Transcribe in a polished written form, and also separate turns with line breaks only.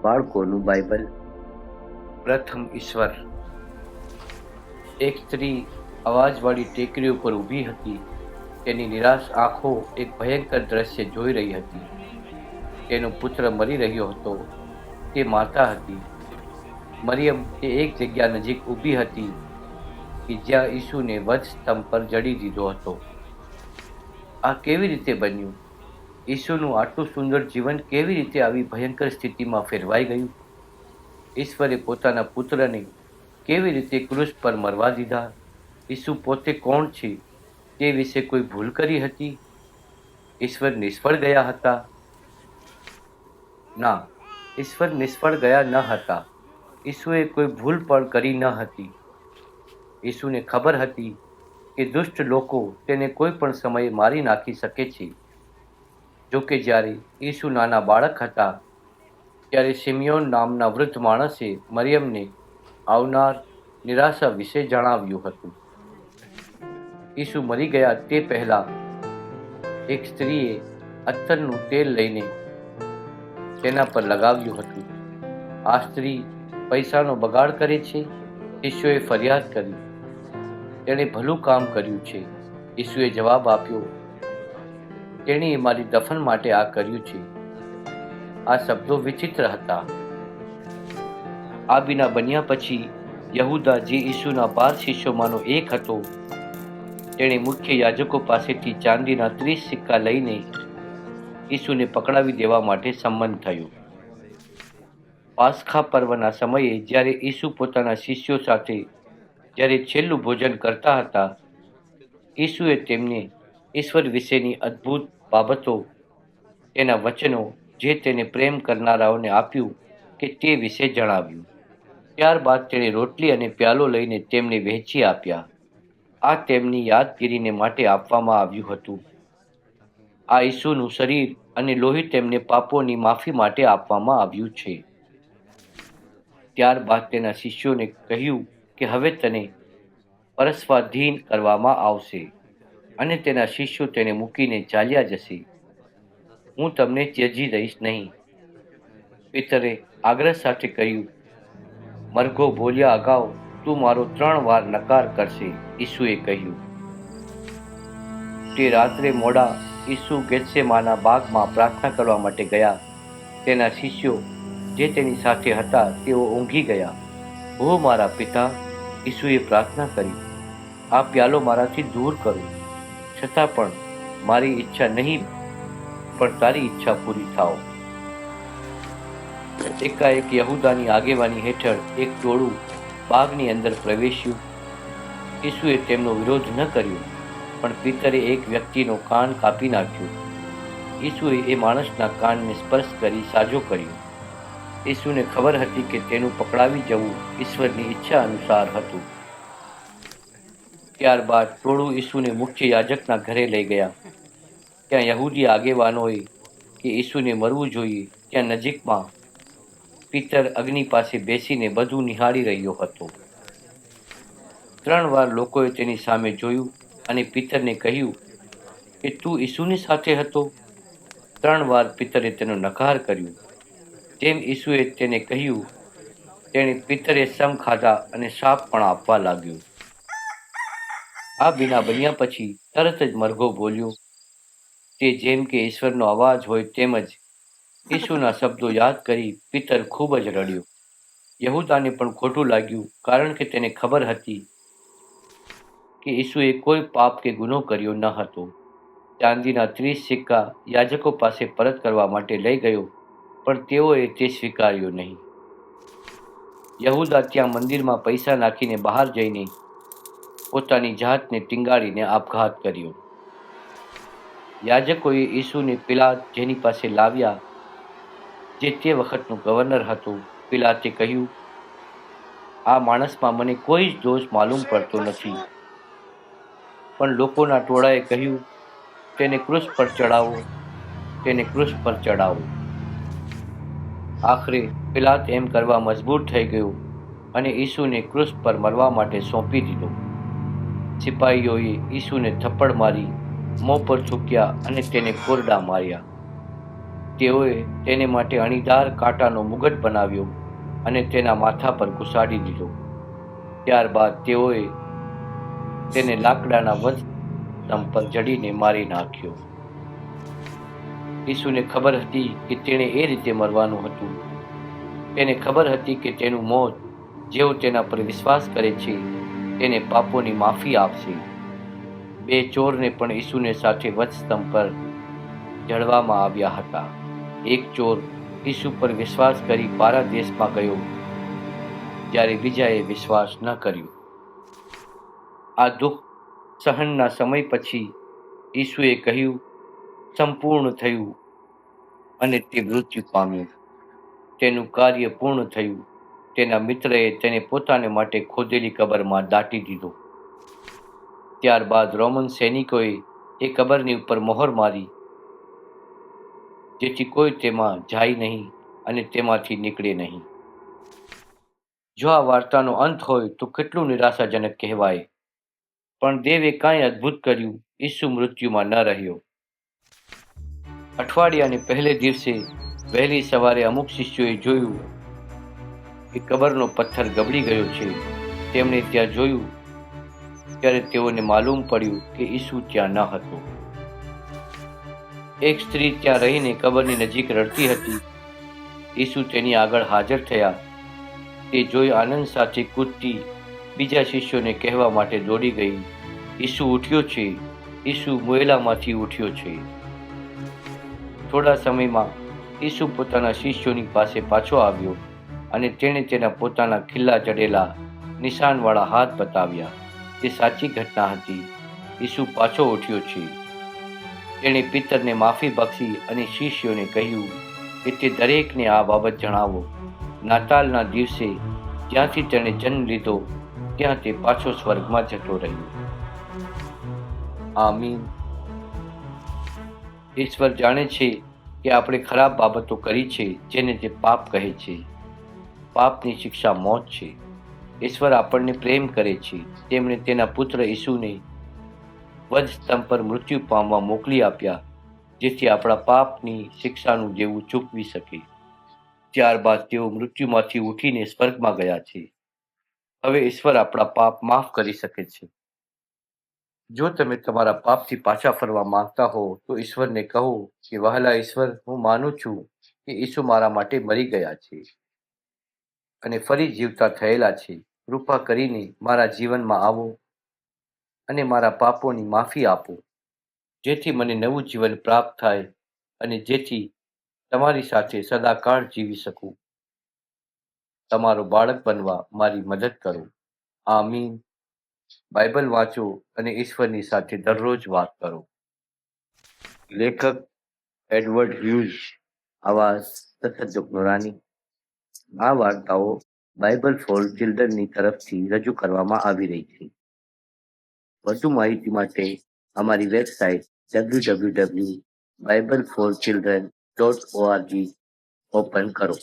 બાળકોનું બાઇબલ. પ્રથમ ઈશ્વર. એક સ્ત્રી અવાજવાળી ટેકરી ઉપર ઊભી હતી. તેની નિરાશ આંખો એક ભયંકર દ્રશ્ય જોઈ રહી હતી. તેનો પુત્ર મરી રહ્યો હતો. તે માતા હતી. મરિયમ એ એક જગ્યા નજીક ઊભી હતી કે જ્યાં ઈસુને વધ સ્તંભ પર જડી દીધો હતો. આ કેવી રીતે બન્યું? ઈસુનું આટલું સુંદર જીવન કેવી રીતે આવી ભયંકર સ્થિતિમાં ફેરવાઈ ગયું? ઈશ્વરે પોતાના પુત્રને કેવી રીતે ક્રૂસ પર મરવા દીધા? ઈસુ પોતે કોણ છે તે વિશે કોઈ ભૂલ કરી હતી? ઈશ્વર નિષ્ફળ ગયા હતા? ના, ઈશ્વર નિષ્ફળ ગયા ન હતા. ઈસુએ કોઈ ભૂલ પણ કરી ન હતી. ઈસુને ખબર હતી કે દુષ્ટ લોકો તેને કોઈ પણ સમયે મારી નાખી શકે છે. જોકે જ્યારે ઈસુ નાના બાળક હતા ત્યારે સિમિયોન નામના વૃદ્ધ માણસે મરિયમને આવનાર નિરાશા વિશે જણાવ્યું હતું. ઈસુ મરી ગયા તે પહેલા એક સ્ત્રીએ અત્તરનું તેલ લઈને તેના પર લગાવ્યું હતું. આ સ્ત્રી પૈસાનો બગાડ કરે છે. ઈસુએ ફરિયાદ કરી. તેણે ભલું કામ કર્યું છે. ઈસુએ જવાબ આપ્યો, તેણીએ મારી દફન માટે આ કર્યું છે. આ શબ્દો વિચિત્ર હતા. આ બીના બન્યા પછી યહૂદા, જે ઈસુના 12 શિષ્યોમાંનો એક હતો, તેણે મુખ્ય યાજકો પાસેથી ચાંદીના 30 સિક્કા લઈને ઈસુને પકડાવી દેવા માટે સંમત થયો. પાસખા પર્વના સમયે જ્યારે ઈસુ પોતાના શિષ્યો સાથે જ્યારે છેલ્લું ભોજન કરતા હતા, ઈસુએ તેમને ઈશ્વર વિશેની અદ્ભુત બાબતો, તેના વચનો જે તેને પ્રેમ કરનારાઓને આપ્યું કે તે વિશે જણાવ્યું. ત્યારબાદ તેણે રોટલી અને પ્યાલો લઈને તેમને વહેંચી આપ્યા. આ તેમની યાદગીરીને માટે આપવામાં આવ્યું હતું. આ ઈસુનું શરીર અને લોહી તેમને પાપોની માફી માટે આપવામાં આવ્યું છે. ત્યારબાદ તેના શિષ્યોને કહ્યું કે હવે તેને પરસ્વાધીન કરવામાં આવશે અને તેના શિષ્યો તેને મૂકીને ચાલ્યા જશે. હું તમને ત્યજી દઈશ નહીં. પિતરે આગ્રહ સાથે કહ્યું, મરઘો બોલ્યા અગાઉ તું મારો 3 વાર નકાર કરશે. ઈસુએ કહ્યું. તે રાત્રે મોડા ઈસુ ગેત્સેમાના બાગમાં પ્રાર્થના કરવા માટે ગયા. તેના શિષ્યો જે તેની સાથે હતા તેઓ ઊંઘી ગયા. ઓ મારા પિતા, ઈસુએ પ્રાર્થના કરી, આ પ્યાલો મારાથી દૂર કરો. છતાં પણ મારી ઈચ્છા નહીં પણ તારી ઈચ્છા પૂરી થાઓ. એકાએક યહૂદાની આગેવાની હેઠળ એક ટોળું બાગની અંદર પ્રવેશ્યું. ઈસુએ તેમનો વિરોધ ન કર્યો, પણ પિતરે એક વ્યક્તિનો કાન કાપી નાખ્યો. ઈસુએ એ માણસના કાનને સ્પર્શ કરી સાજો કર્યો. ઈસુને ખબર હતી કે તેનું પકડાવી જવું ઈશ્વરની ઈચ્છા અનુસાર હતું. ત્યારબાદ ટોળું ઈસુને મુખ્ય યાજકના ઘરે લઈ ગયા. ત્યાં યહૂદી આગેવાનોએ કે ઈસુને મરવું જોઈએ ત્યાં નજીકમાં પિતર અગ્નિ પાસે બેસીને બધું નિહાળી રહ્યો હતો. 3 વાર લોકોએ તેની સામે જોયું અને પિતરને કહ્યું કે તું ઈસુની સાથે હતો. 3 વાર પિતરે તેનો નકાર કર્યો. જેમ ઈસુએ તેને કહ્યું, તેણે પિતરે સમ ખાધા અને શાપ પણ આપવા લાગ્યો. આ બીના બન્યા પછી તરત જ મરઘો બોલ્યો. તે જેમ કે ઈશ્વરનો અવાજ હોય તેમ જ ઈસુના શબ્દો યાદ કરી પિતર ખૂબ જ રડ્યો. યહૂદાને પણ ખોટું લાગ્યું, કારણ કે તેને ખબર હતી કે ઈસુએ કોઈ પાપ કે ગુનો કર્યો ન હતો. ચાંદીના 30 સિક્કા યાજકો પાસે પરત કરવા માટે લઈ ગયો, પણ તેઓએ તે સ્વીકાર્યો નહીં. યહૂદા ત્યાં મંદિરમાં પૈસા નાખીને બહાર જઈને પોતાની જાતને ટીંગાડીને આપઘાત કર્યો. યાજકોએ ઈસુને પિલાત, જેની પાસે લાવ્યા, જે તે વખતનું ગવર્નર હતું. પિલાતે કહ્યું, આ માણસમાં મને કોઈ જ દોષ માલુમ પડતો નથી. પણ લોકોના ટોળાએ કહ્યું, તેને ક્રૂસ પર ચડાવો, તેને ક્રૂસ પર ચડાવો. આખરે પિલાત એમ કરવા મજબૂર થઈ ગયો અને ઈસુને ક્રૂસ પર મરવા માટે સોંપી દીધો. સિપાહીઓએ ઈસુને થપ્પડ મારી, મોં પર થૂક્યા અને તેને કોરડા માર્યા. તેઓએ તેને માટે અણીદાર કાંટાનો મુગટ બનાવ્યો અને તેના માથા પર ઘુસાડી દીધો. ત્યારબાદ તેઓએ તેને લાકડાના વધસ્તંભ પર જડીને મારી નાખ્યો. ઈસુને ખબર હતી કે તેણે એ રીતે મરવાનું હતું. તેને ખબર હતી કે તેનું મોત, જેઓ તેના પર વિશ્વાસ કરે છે, તેને પાપોની માફી આપશે. બે ચોરને પણ ઈસુને સાથે વધસ્તંભ પર જડવામાં આવ્યા હતા. એક ચોર ઈસુ પર વિશ્વાસ કરી પારદેશમાં ગયો, જ્યારે બીજાએ વિશ્વાસ ન કર્યો. આ દુઃખ સહનના સમય પછી ઈસુએ કહ્યું, સંપૂર્ણ થયું, અને તે મૃત્યુ પામ્યું. તેનું કાર્ય પૂર્ણ થયું. તેના મિત્રએ તેને પોતાને માટે ખોદેલી કબરમાં દાટી દીધો. ત્યારબાદ રોમન સૈનિકોએ એ કબરની ઉપર મહોર મારી, જેથી કોઈ તેમાં જાય નહીં અને તેમાંથી નીકળે નહીં. જો આ વાર્તાનો અંત હોય તો કેટલું નિરાશાજનક કહેવાય. પણ દેવે કાંઈ અદ્ભુત કર્યું. ઈસુ મૃત્યુમાં ન રહ્યો. અઠવાડિયાને પહેલે દિવસે વહેલી સવારે અમુક શિષ્યોએ જોયું કે કબરનો પથ્થર ગબડી ગયો છે. તેમણે ત્યાં જોયું ત્યારે તેઓને માલુમ પડ્યું કે ઈસુ ત્યાં ન હતો. એક સ્ત્રી ત્યાં રહીને કબરની નજીક રડતી હતી. ઈસુ તેની આગળ હાજર થયા. તે જોઈ આનંદ સાથે કૂદતી બીજા શિષ્યોને કહેવા માટે દોડી ગઈ, ઈસુ ઉઠ્યો છે, ઈસુ મોયેલામાંથી ઉઠ્યો છે. થોડા સમયમાં ઈસુ પોતાના શિષ્યોની પાસે પાછો આવ્યો અને તેણે તેના પોતાના ખીલ્લા જડેલા નિશાનવાળા હાથ બતાવ્યા. તે સાચી ઘટના હતી. ઈસુ પાછો ઉઠ્યો છે. તેણે પિતરને માફી બક્ષી અને શિષ્યોને કહ્યું કે તે દરેકને આ બાબત જણાવો. નાતાલના દિવસે જ્યાંથી તેણે જન્મ લીધો ત્યાં તે પાછો સ્વર્ગમાં જતો રહ્યો. આમીન. ઈશ્વર જાણે છે કે આપણે ખરાબ બાબતો કરી છે, જેને તે પાપ કહે છે. પાપની શિક્ષા મોત છે. ઈશ્વર આપણને પ્રેમ કરે છે. તેમણે તેના પુત્ર ઈસુને વધસ્તંભ પર મૃત્યુ પામવા મોકલી આપ્યા, જેથી આપણા પાપની શિક્ષાનું દેવું ચૂકવી શકે. ત્યારબાદ તેઓ મૃત્યુમાંથી ઉઠીને સ્વર્ગમાં ગયા છે. હવે ઈશ્વર આપણા પાપ માફ કરી શકે છે. જો તમે તમારા પાપથી પાછા ફરવા માંગતા હો તો ઈશ્વરને કહો કે વહાલા ઈશ્વર, હું માનું છું કે ઈસુ મારા માટે મરી ગયા છે અને ફરી જીવતા થયેલા છે. કૃપા કરીને મારા જીવનમાં આવો અને મારા પાપોની માફી આપો, જેથી મને નવું જીવન પ્રાપ્ત થાય અને જેથી તમારી સાથે સદાકાળ જીવી શકું. તમારો બાળક બનવા મારી મદદ કરો. આમીન. બાઇબલ વાંચો અને ઈશ્વરની સાથે દરરોજ વાત કરો. લેખક એડવર્ડ હ્યુઝ. આવાજ સતત નૂરાની. આ વાર્તાઓ બાઇબલ ફોર ચિલ્ડ્રનની તરફથી રજૂ કરવામાં આવી રહી છે. વધુ માહિતી માટે અમારી વેબસાઇટ www.bibleforchildren.org ઓપન કરો.